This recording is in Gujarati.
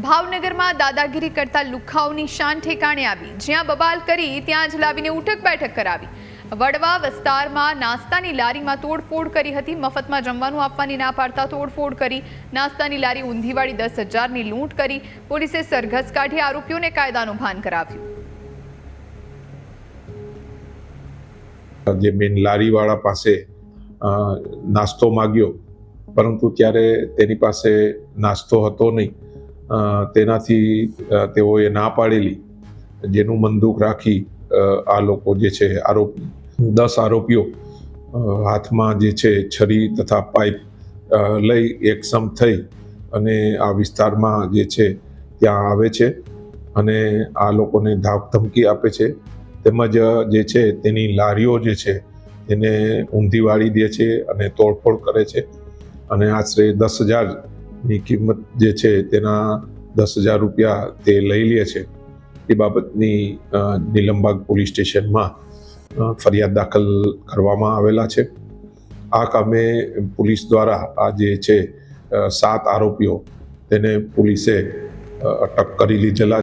ભાવનગરમાં દાદાગીરી કરતા લુખાઓની શાન ઠેકાણે આવી। જ્યાં બબાલ કરી ત્યાં જ લાવીને ઉઠક બેઠક કરાવી। વડવા વિસ્તારમાં નાસ્તાની લારીમાં તોડફોડ કરી હતી। મફતમાં જમવાનું આપવાની ના પાડતા તોડફોડ કરી નાસ્તાની લારી ઊંધીવાળી 10,000ની લૂંટ કરી। પોલીસે સરઘસ કાઢી આરોપીઓને કાયદાનું ભાન કરાવ્યું। જે મેન લારીવાળા પાસે નાસ્તો માગ્યો, પરંતુ ત્યારે તેની પાસે નાસ્તો હતો નહીં। તેનાથી તેઓએ ના પાડેલી, જેનું બંદૂક રાખી આ લોકો જે છે આરોપી 10 આરોપીઓ હાથમાં જે છે છરી તથા પાઇપ લઈ એકસમ થઈ અને આ વિસ્તારમાં જે છે ત્યાં આવે છે અને આ લોકોને ધાક ધમકી આપે છે, તેમજ જે છે તેની લારીઓ જે છે તેને ઊંધી વાળી દે છે અને તોડફોડ કરે છે અને આશરે 10,000ની કિંમત જે છે તેના 10,000 રૂપિયા તે લઈ લે છે। એ બાબતની નીલમબાગ પોલીસ સ્ટેશનમાં ફરિયાદ દાખલ કરવામાં આવેલા છે। આ કામે પોલીસ દ્વારા આ જે છે 7 આરોપીઓ તેને પોલીસે અટક કરી લીધેલા